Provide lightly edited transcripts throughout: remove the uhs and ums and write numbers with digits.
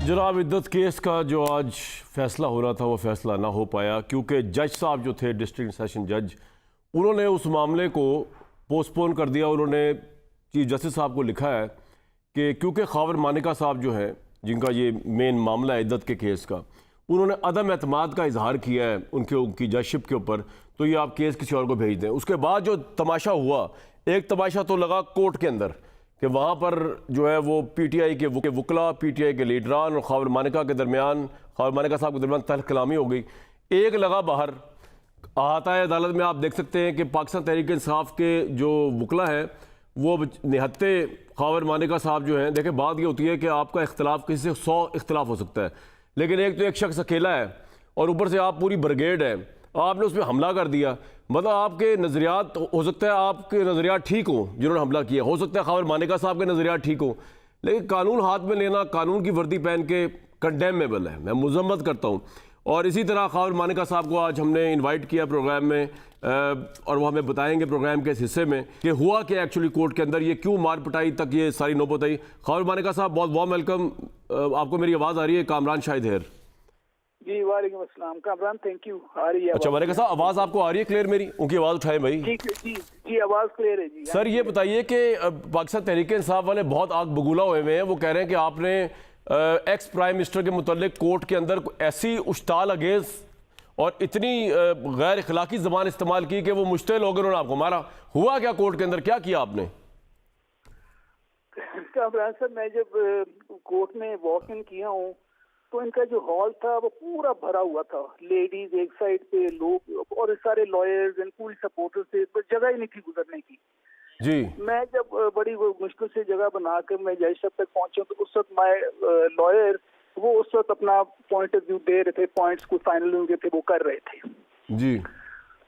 जनाब इद्दत केस का जो आज फैसला हो रहा था वो फैसला ना हो पाया क्योंकि जज साहब जो थे डिस्ट्रिक्ट सेशन जज उन्होंने उस मामले को पोस्टपोन कर दिया। उन्होंने चीफ जस्टिस साहब को लिखा है कि क्योंकि खावर मानिका साहब जो हैं जिनका ये मेन मामला है इद्दत के केस का, उन्होंने अदम एतमाद का इजहार किया है उनकी जजशिप के ऊपर, तो ये आप केस किसी और को भेज दें। उसके बाद जो तमाशा हुआ, एक तमाशा तो लगा कोर्ट के अंदर कि वहाँ पर जो है वो पीटीआई के वकला, पीटीआई के लीडरान और खावर मानिका के दरमियान, खावर मानिका साहब के दरमियान तल्ख कलामी हो गई। एक लगा बाहर अहाता अदालत में, आप देख सकते हैं कि पाकिस्तान तहरीक इंसाफ के जो वकला हैं वो निहत्ते खावर मानिका साहब जो हैं, देखें बात ये होती है कि आपका इख्तलाफ किसी से 100 इख्तलाफ हो सकता है, लेकिन एक तो एक शख्स अकेला है और ऊपर से आप पूरी ब्रिगेड है, आपने उस पर हमला कर दिया। मतलब आपके नज़रियात, हो सकता है आपके नज़रियात ठीक हो जिन्होंने हमला किया, हो सकता है खावर मानिका साहब के नज़रियात ठीक हो, लेकिन कानून हाथ में लेना, कानून की वर्दी पहन के कंडेमेबल है, मैं मजम्मत करता हूँ। और इसी तरह खावर मानिका साहब को आज हमने इनवाइट किया प्रोग्राम में और वो हमें बताएंगे प्रोग्राम के इस हिस्से में कि हुआ क्या एक्चुअली कोर्ट के अंदर, ये क्यों मार पिटाई तक ये सारी नौबत आई। खावर मानिका साहब बहुत बहुत वेलकम। आपको मेरी आवाज़ आ रही है? कामरान शाहिद हेर जी, वालेकुम अस्सलाम कामरान, थैंक यू। आ रही है? अच्छा मानिका साहब, आवाज़ आपको आ रही है क्लियर मेरी? उनकी आवाज़ उठाएं भाई। ठीक है जी, जी आवाज़ क्लियर है जी। सर ये बताइए कि पाकिस्तान तहरीक इंसाफ वाले बहुत आग बगूला हुए हैं, वो कह रहे हैं कि आपने एक्स प्राइम मिनिस्टर के मुतल्लिक कोर्ट के अंदर ऐसी उश्ताल अगेंस और इतनी गैर अखलाकी ज़बान इस्तेमाल की कि वो मुश्तिल हो गए, उन्होंने आपको मारा। हुआ क्या कोर्ट के अंदर, क्या किया आपने? कामरान साहब, मैं जब कोर्ट में वॉक इन किया हूँ तो इनका जो हॉल था वो पूरा भरा हुआ था, लेडीज एक साइड पे, लोग और सारे लॉयर्स एंड पूरी सपोर्टर्स थे, तो जगह ही नहीं थी गुजरने की जी। मैं जब बड़ी मुश्किल से जगह बनाकर मैं जज साहब तक पहुंचा तो उस वक्त माय लॉयर वो उस वक्त अपना पॉइंट ऑफ व्यू दे रहे थे, पॉइंट्स को फाइनल उनके थे वो कर रहे थे जी।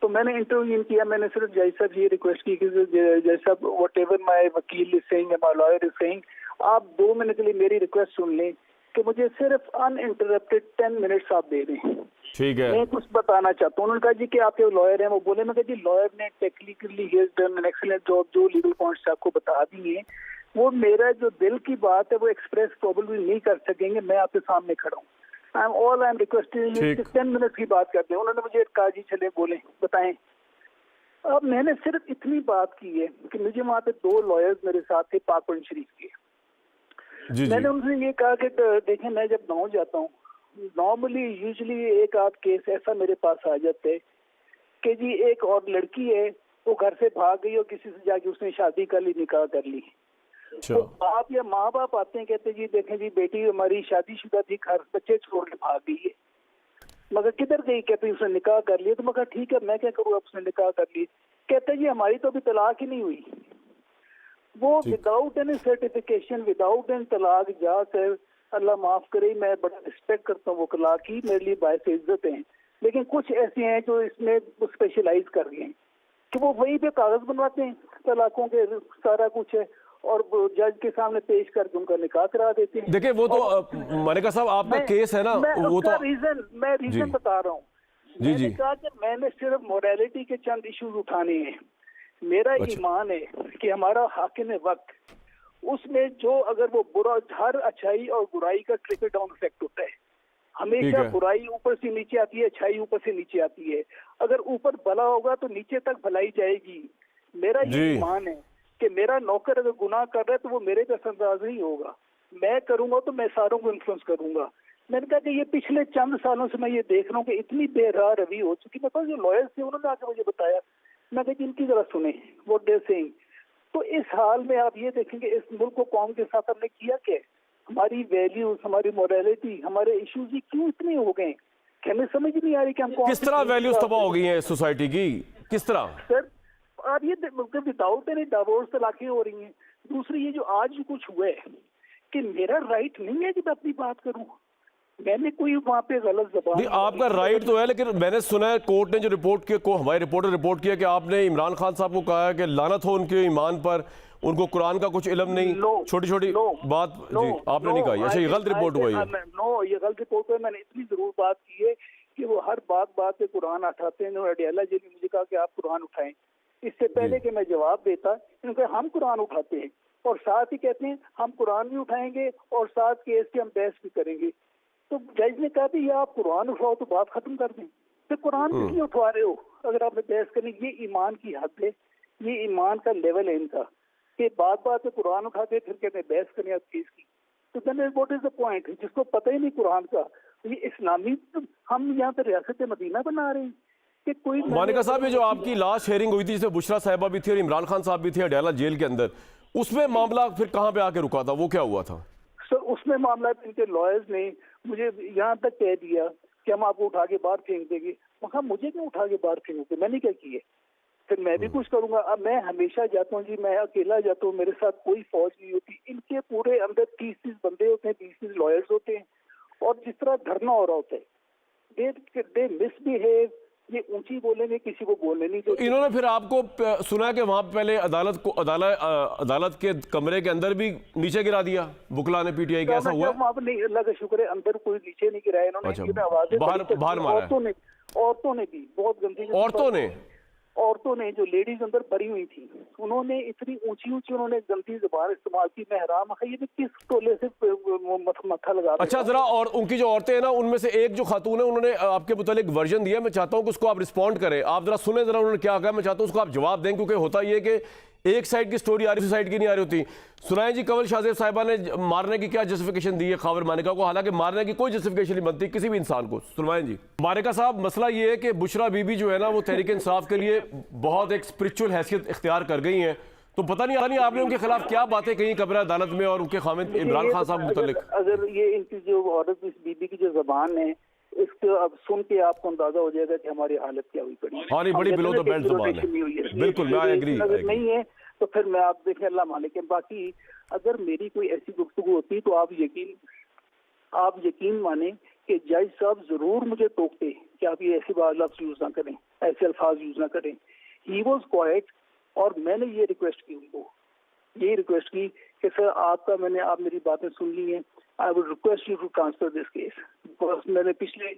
तो मैंने इंटरव्यू किया। मैंने सिर्फ जज साहब ये रिक्वेस्ट की कि जज साहब वट एवर माई वकील is saying, my lawyer is saying, आप 2 मिनट के लिए मेरी रिक्वेस्ट सुन लें कि मुझे सिर्फ अनइंटरप्टेड 10 मिनट्स आप दे दें। ठीक है, मैं कुछ बताना चाहता हूँ। उन्होंने कहा जी कि आप जो लॉयर हैं, वो बोले, मैं कहा जी लॉयर ने technically he has done an excellent job, जो लीगल पॉइंट्स आपको बता दिए, वो मेरा जो दिल की बात है वो एक्सप्रेस प्रॉब्लली नहीं कर सकेंगे, मैं आपके सामने खड़ा हूँ। आई एम रिक्वेस्टिंग 10 मिनट की बात करते हैं। उन्होंने मुझे कहा जी चले बोले बताएं। अब मैंने सिर्फ इतनी बात की है कि मुझे वहाँ पे 2 लॉयर्स मेरे साथ थे पाकपुर शरीफ के। जी मैंने जी। उनसे ये कहा कि देखें, मैं जब गाँव जाता हूँ नॉर्मली यूजुअली एक आध केस ऐसा मेरे पास आ जाते हैं कि जी एक और लड़की है, वो घर से भाग गई और किसी से जाके उसने शादी कर ली, निकाह कर ली। तो बाप या माँ बाप आते हैं, कहते हैं जी देखें जी बेटी हमारी शादीशुदा थी, घर बच्चे छोड़ के भाग गई है। मगर किधर गई? कहते उसने निकाह कर लिया। तो मगर ठीक है, मैं क्या करूँ, अब उसने निकाह कर ली। कहते जी हमारी तो अभी तलाक ही नहीं हुई। वो without any certification, without any तलाक जाकर, अल्लाह माफ करे, मैं बड़ा रिस्पेक्ट करता हूँ वकला की, मेरे लिए बायस इज्जत हैं, लेकिन कुछ ऐसे हैं जो इसमें स्पेशलाइज कर गए हैं कि वो वहीं पे कागज बनवाते हैं तलाकों के, सारा कुछ है, और जज के सामने पेश करके उनका निकाह करा देते हैं। देखिए वो तो मानिका साहब आपका केस है ना, वो तो मैं रीजन बता रहा हूँ। जी जी। मैंने कहा कि मैंने सिर्फ मोरालिटी के चंद इश्यूज उठाने हैं। मेरा ईमान है कि हमारा हाकिम वक्त, उसमें जो अगर वो बुरा, हर अच्छाई और बुराई का ट्रिकल डाउन इफेक्ट होता है। हमेशा बुराई ऊपर से नीचे आती है, अच्छाई ऊपर से नीचे आती है। अगर ऊपर भला होगा तो नीचे तक भलाई जाएगी। मेरा ये ईमान है कि मेरा नौकर अगर गुनाह कर रहा है तो वो मेरे पे असरअंदाज नहीं होगा, मैं करूंगा तो मैं सारों को इन्फ्लुएंस करूंगा। मैंने कहा कि ये पिछले चंद सालों से मैं ये देख रहा हूँ कि इतनी बेराह रवि हो चुकी। मतलब जो लॉयर्स थे उन्होंने आके मुझे बताया, मैं कहा इनकी जरा सुने व्हाट दे आर सेइंग। तो इस हाल में आप ये देखेंगे इस मुल्क को कौम के साथ हमने किया क्या? हमारी वैल्यूज, हमारी मोरालिटी, हमारे इश्यूज ही क्यों इतने हो गए कि हमें समझ नहीं आ रही कि हम किस तरह वैल्यूज तबाह हो गई हैं सोसाइटी की, किस तरह? सर आप ये विदाउट एनी डिवोर्स तलाकें हो रही हैं। दूसरी ये जो आज कुछ हुआ है कि मेरा राइट नहीं है कि मैं अपनी बात करूं, मैंने कोई वहाँ पे गलत जबान नहीं, आपका राइट तो है, लेकिन मैंने सुना है कोर्ट ने जो रिपोर्ट किया, को हमारे रिपोर्टर रिपोर्ट किया कि आपने इमरान खान साहब को कहा है कि लानत हो उनके ईमान पर, उनको कुरान का कुछ इल्म नहीं, छोटी छोटी बात जी आपने नहीं कहा। अच्छा ये गलत रिपोर्ट हुआ है? नो, ये गलत रिपोर्ट है। मैंने इतनी जरूर बात की है कि वो हर बात पे कुरान उठाते हैं। अडियाला जी ने मुझे कहा कि आप कुरान उठाएं, इससे पहले कि मैं जवाब देता इनका हम कुरान उठाते हैं। और साथ ही कहते हैं हम कुरान भी उठाएंगे और साथ केस की हम बहस भी करेंगे। तो जज ने कहा कि आप कुरान उठाओ तो बात खत्म कर दें, तो कुरान किस लिए उठवा रहे हो अगर आपने बहस करनी? ये ईमान की हद है, ये ईमान का लेवल है इनका कि बात बात में कुरान उठाते फिर कहते हैं बहस करनी आप केस की। तो then what is the point? जिसको पता ही नहीं कुरान का, तो ये इस्लामी हम यहाँ पे रियासत मदीना बना रहे हैं कि कोई। मानिका साहब, ये जो आपकी लास्ट हेयरिंग हुई थी जिसमें बुशरा साहिबा भी थी और इमरान खान साहब भी थे अडयाला जेल के अंदर, उसमें मामला फिर कहाँ पे आके रुका था, वो क्या हुआ था? सर उसमें मामला इनके लॉयर्स ने मुझे यहाँ तक कह दिया कि हम आपको उठा के बाहर फेंक देंगे। मैं कहा मुझे क्यों उठा के बाहर फेंकोगे, मैंने क्या किए? फिर मैं भी कुछ करूंगा। अब मैं हमेशा जाता हूँ जी, मैं अकेला जाता हूँ, मेरे साथ कोई फौज नहीं होती। इनके पूरे अंदर 30-30 बंदे होते हैं, 20-20 लॉयर्स होते हैं, और जिस तरह धरना हो रहा होता है दे मिसबिहेव, ये ऊंची बोलेंगे, किसी को बोलने नहीं देते। इन्होंने फिर आपको सुना कि वहां पे पहले अदालत के कमरे के अंदर भी नीचे गिरा दिया बुकला ने, पीटीआई के, ऐसा हुआ? नहीं, अल्लाह का शुक्र है अंदर कोई नीचे नहीं गिराया इन्होंने। अच्छा, आवाजें बाहर मारा? औरतों ने भी बहुत गंदी, औरतों ने जो लेडीज अंदर भरी हुई थी, उन्होंने इतनी ऊंची उन्होंने गंदी जुबान इस्तेमाल की। मैं हैरान है ये किस टोले से मत्था लगा। अच्छा, जरा और उनकी जो औरतें हैं ना, उनमें से एक जो खातून है, उन्होंने आपके मुतालिक वर्जन दिया, मैं चाहता हूं कि उसको आप रिस्पॉन्ड करें। आप जरा सुने जरा उन्होंने क्या कहा, मैं चाहता हूं उसको आप जवाब दें, क्योंकि होता ये कि एक साइड की स्टोरी आ रही, साइड की नहीं आ रही होती। सुनाए जी, कंवल शाहजेब साहिबा ने मारने की क्या जस्टिफिकेशन दी है खावर मानिका को, हालांकि मारने की कोई जस्टिफिकेशन नहीं बनती किसी भी इंसान को। सुनवाएं जी। मानिका साहब, मसला ये है कि बुशरा बीबी जो है ना, वो तहरीक इंसाफ के लिए बहुत एक स्पिरिचुअल हैसियत इख्तियार कर गई हैं, तो पता नहीं आपने उनके खिलाफ क्या बातें कही कब्र अदालत में और उनके खामिद इमरान खान साहब मुतल्लिक। अगर ये इनकी जो औरत, इस बीबी की जो जबान है, इसको अब सुन के आपको अंदाजा हो जाएगा कि हमारी हालत क्या हुई पड़ी। हाँ, नहीं, बड़ी बिलो द बेल्ट जुबान है, बिल्कुल, मैं एग्री। अगर नहीं है तो फिर मैं, आप देखें, अल्लाह मालिक है। बाकी अगर मेरी कोई ऐसी गुफ्तगू होती तो आप यकीन माने कि जज साहब जरूर मुझे टोकते कि आप ये ऐसी बात लफ्ज यूज ना करें, ऐसे अल्फाज यूज ना करें। ही वॉज क्वाइट, और मैंने ये रिक्वेस्ट की उनको, ये रिक्वेस्ट की कि सर आप मेरी बातें सुन ली हैं, I would request you to transfer this case. Because मैंने पिछले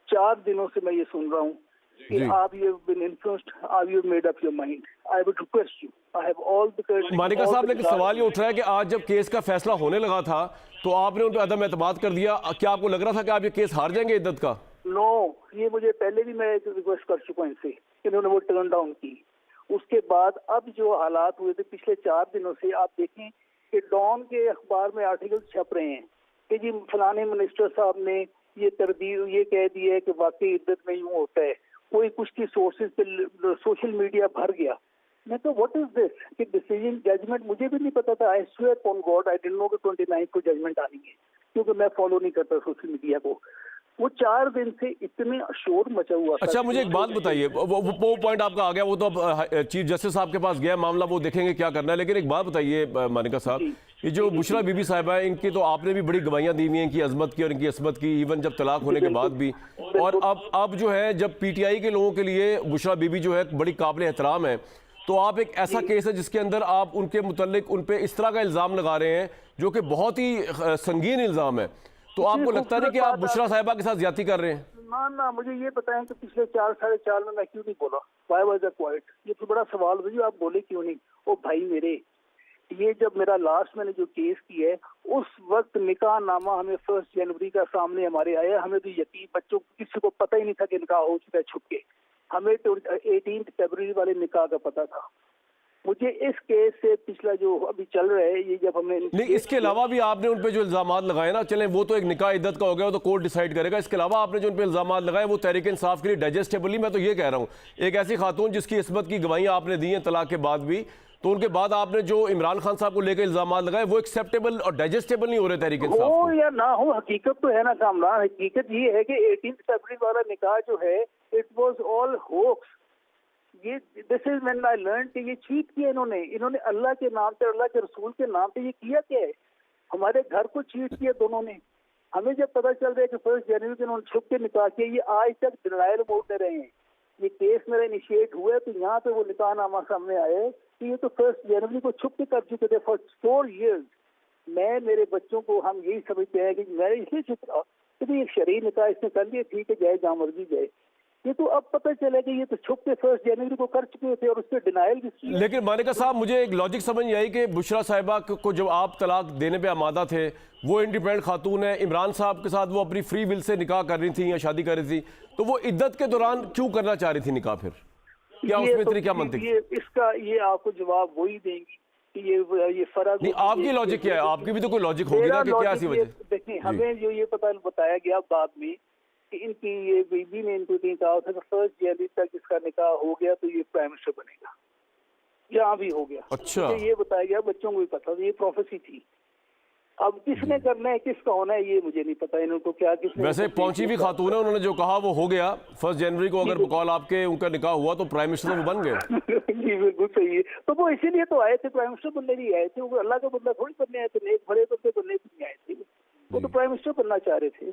4 दिनों से मैं ये सुन रहा हूँ कि आप यू हैव बीन इन्फ्लुएंस्ड, आप you have made up your mind, I would request you, I have all the. Manika साहब, लेकिन सवाल ये उठ रहा है कि आज जब केस का फैसला होने लगा था तो आपने उन पर अदम एतमाद कर दिया। क्या आपको लग रहा था कि आप ये केस हार जाएंगे इद्दत का? नो, ये मुझे पहले भी मैं रिक्वेस्ट कर चुका हूं इनसे, इन्होंने वो टर्न डाउन की। उसके बाद अब जो हालात हुए थे पिछले 4 दिनों से, आप देखें कि डॉन के अखबार में आर्टिकल छप रहे हैं कि जी फलाने मिनिस्टर साहब ने ये कह दिया है कि वाकई इद्दत में यूं होता है। कोई कुछ की सोर्सेज पे सोशल मीडिया भर गया। मैं तो व्हाट इज दिस कि डिसीजन जजमेंट मुझे भी नहीं पता था। I swear on God I didn't know कि 29 को जजमेंट आनी है, क्योंकि मैं फॉलो नहीं करता सोशल मीडिया को। वो 4 दिन से इतने शोर मचा हुआ। अच्छा, मुझे एक बात बताइए, वो पॉइंट आपका आ गया, वो तो अब चीफ जस्टिस साहब के पास गया मामला, वो देखेंगे क्या करना है। लेकिन एक बात बताइए मानिका साहब, ये जो बुशरा बीबी साहिबा है, इनकी तो आपने भी बड़ी गवाहियां दी हुई हैं इनकी अजमत की और इनकी असमत की, इवन जब तलाक होने के बाद भी। और अब जो है, जब पीटीआई के लोगों के लिए बुशरा बीबी जो है बड़ी काबिल एहतराम है, तो आप एक ऐसा केस है जिसके अंदर आप उनके मुतल्लिक उन पे इस तरह का इल्ज़ाम लगा रहे हैं जो कि बहुत ही संगीन इल्ज़ाम है, तो आपको लगता नहीं कि आप बुशरा साहिबा के साथ ज्यादती कर रहे हैं? ना, मुझे ये बताएं कि पिछले 4-4.5 में मैं क्यों नहीं बोला? Why was I quite? ये तो बड़ा सवाल है, आप बोले क्यों नहीं? ओ भाई मेरे, ये जब मेरा लास्ट मैंने जो केस किया है, उस वक्त निकाह नामा हमें 1 जनवरी का सामने हमारे आया। हमें तो यकीन, बच्चों किसी को पता ही नहीं था कि निकाह हो चुका है छुप के। हमें तो 18 फरवरी वाले निकाह का पता था। मुझे इस केस से पिछला जो अभी चल रहा है, ये जब हमने नहीं, इसके अलावा भी आपने उन पे जो इल्जामात लगाए ना, चलें वो तो एक निकाह इद्दत का हो गया, वो तो कोर्ट डिसाइड करेगा। इसके अलावा आपने जो उन पे इल्जामात लगाए वो तहरीक इंसाफ के लिए डाइजेस्टेबली, मैं तो ये कह रहा हूँ, एक ऐसी खातून जिसकी इस्मत की गवाहियां आपने दी हैं तलाक के बाद भी, तो उनके बाद आपने जो इमरान खान साहब को लेकर इल्जामात लगाए वो एक्सेप्टेबल और डाइजेस्टेबल नहीं हो रहे तहरीक इंसाफ हो या ना हो। हकीकत तो है ना कामरान, हकीकत ये है कि 18 फरवरी वाला निकाह जो है, इट वाज ऑल होक्स। ये this is when I learn कि ये चीट किया इन्होंने अल्लाह के नाम पे, अल्लाह के रसूल के नाम पे ये किया क्या है? हमारे घर को चीट किया दोनों ने। हमें जब पता चल रहा है कि 1 जनवरी को इन्होंने छुप के निकाह किया, ये आज तक डिनायल मोड में रहे हैं। ये केस मेरा इनिशिएट हुआ है तो यहाँ पे वो निकाहनामा सामने आए कि ये तो 1 जनवरी को छुप के कर चुके थे फॉर 4 years। मैं, मेरे बच्चों को हम यही समझते हैं कि मैं इसलिए छुप रहा कि ये शरीर निकाह इसने कर लिया, ठीक है, जाए जहाँ मर्जी जाए। ये तो अब पता चला कि ये तो छुप के 1 जनवरी को कर चुके थे और उस पर डिनाइल भी की। लेकिन मानिका साहब, मुझे एक लॉजिक समझ नहीं आई कि बुशरा साहिबा को जब आप तलाक देने पे आमादा थे, वो इंडिपेंडेंट खातून है, इमरान साहब के साथ वो अपनी फ्री विल से निकाह कर रही थी या शादी कर रही थी, तो वो इद्दत के दौरान क्यों करना चाह रही थी निकाह? फिर क्या उसमें इतनी क्या मंतिक? ये आपको जवाब वही देंगी कि ये फर्क नहीं, आपकी लॉजिक क्या है? आपकी भी तो कोई लॉजिक होगी ना कि क्या ऐसी वजह? देखिए, हमें जो ये बताया गया बाद में कि इनकी ये बीबी ने इनको कहा था 1 जनवरी तक इसका निकाह हो गया तो ये प्राइम मिनिस्टर बनेगा, यहाँ भी हो गया। अच्छा, ये बताया गया, बच्चों को भी पता था, ये प्रोफेसी थी। अब किसने करना है, किसका होना है, ये मुझे नहीं पता इनको क्या किसने। वैसे पहुंची भी खातून है, उन्होंने जो कहा वो हो गया। 1 जनवरी को अगर बकौल आपके उनका निकाह हुआ तो प्राइम मिनिस्टर वो बन गए। जी बिल्कुल सही है। तो वो इसीलिए तो आए थे, प्राइम मिनिस्टर बनने नहीं आए थे, वो अल्लाह का बंदा थोड़ी बनने आए थे, नेक भले बंदे बनने नहीं आए थे, वो तो प्राइम मिनिस्टर बनना चाह रहे थे।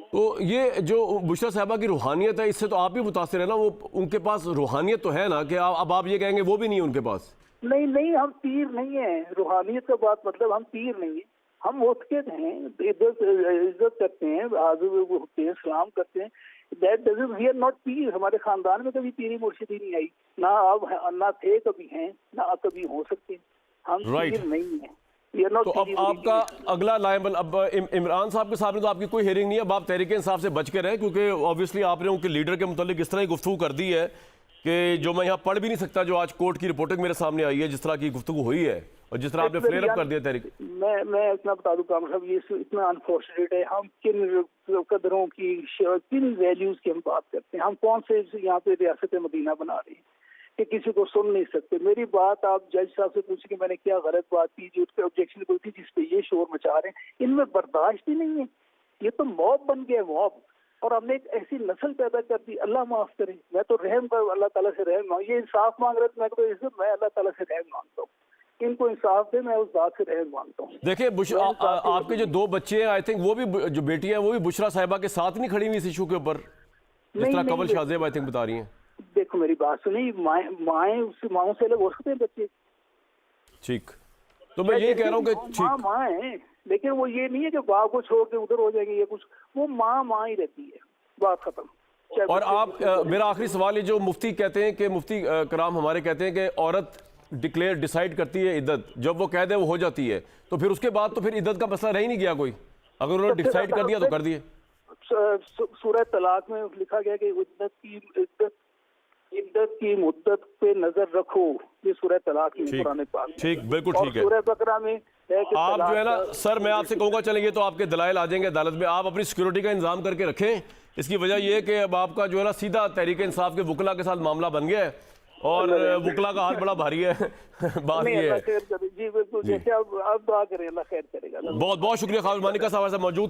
तो ये जो बुशरा साहिबा की रूहानियत है, इससे तो आप भी मुतासिर है ना? वो उनके पास रूहानियत तो है ना, कि अब आप ये कहेंगे वो भी नहीं है उनके पास? नहीं, हम पीर नहीं है। रूहानियत का बात मतलब हम पीर नहीं है, हम मुतक़िद हैं, इज्जत करते हैं, हाज़िर होते हैं, सलाम करते हैं। That doesn't, we are not pir. हमारे खानदान में कभी पीरी मुर्शिदी नहीं आई, ना अब ना थे कभी हैं, ना कभी हो सकते हैं। हम पीर नहीं है। तो अब आपका अगला लायबल, अब इमरान साहब के सामने तो आपकी कोई हियरिंग नहीं है। अब आप तहरीक इंसाफ से बच के रहे, क्योंकि ऑब्वियसली आपने उनके लीडर के मुतालिक इस तरह की गुफ्तगू कर दी है कि जो मैं यहाँ पढ़ भी नहीं सकता, जो आज कोर्ट की रिपोर्टिंग मेरे सामने आई है, जिस तरह की गुफ्तगू हुई है और जिस तरह आपने फ्लेयर अप कर दिया तहरीक। मैं इतना बता दूं कामर साहब, ये इतना अनफॉर्चुनेट है। हम किन कदरों की, किन वैल्यूज की हम बात करते हैं, हम कौन से यहाँ पे रियासत मदीना बना रहे हैं कि किसी को सुन नहीं सकते। मेरी बात आप जज साहब से पूछे कि मैंने क्या गलत बात की, जो उसके ऑब्जेक्शन कोई थी जिसपे ये शोर मचा रहे हैं, इनमें बर्दाश्त ही नहीं है। ये तो मॉब बन गया, मॉब। और हमने एक ऐसी नस्ल पैदा कर दी, अल्लाह माफ करे। मैं तो रहम कर, अल्लाह ताला से रहम मांग, ये इंसाफ मांग रहे थे, मैं अल्लाह ताला से रहम मांगता हूँ, इनको इंसाफ दे, मैं उस बात से रहम मांगता हूँ। देखिए, आपके जो 2 बच्चे हैं, आई थिंक वो भी, जो बेटी है वो भी बुशरा साहिबा के साथ नहीं खड़ी हुई इस इशू के ऊपर, जिस तरह कमल शाहजेब आई थिंक बता रही हैं। देखो मेरी बात सुनिए, माओ से अलग हो सकते हैं बच्चे। ठीक, तो मैं यही कह रहा हूँ कि माँ है, लेकिन वो ये नहीं है कि बाप को छोड़ के उधर हो जाएंगे या कुछ। वो माँ ही रहती है, बात खत्म। और आप, मेरा आखिरी सवाल है, जो मुफ्ती कहते हैं कि मुफ्ती कराम हमारे कहते हैं कि औरत डिसाइड करती है इद्दत, जब वो कह दे वो हो जाती है, तो फिर उसके बाद तो फिर इद्दत का मसला रह ही नहीं गया कोई। अगर उन्होंने डिसाइड कर दिया तो कर दिए। सूरह तलाक में लिखा गया कि इद्दत की मुद्दत पे नजर रखो, ये सूरह तलाक में कुरान पाक में। ठीक, बिल्कुल ठीक है। सूरह बकरा में है कि आप जो है ना सर, मैं आपसे कहूँगा, चलेंगे तो आपके दलाइल आ जाएंगे अदालत में, आप अपनी सिक्योरिटी का इंतजाम करके रखें। इसकी वजह यह है कि अब आपका जो है ना सीधा तहरीक इंसाफ के वकला के साथ मामला बन गया है, और वकला का हाथ बड़ा भारी है। बात ये है। जी बिल्कुल, जैसे अब दुआ करें, अल्लाह खैर करेगा। बहुत बहुत शुक्रिया। खालिद मानिका साहब मौजूद थे।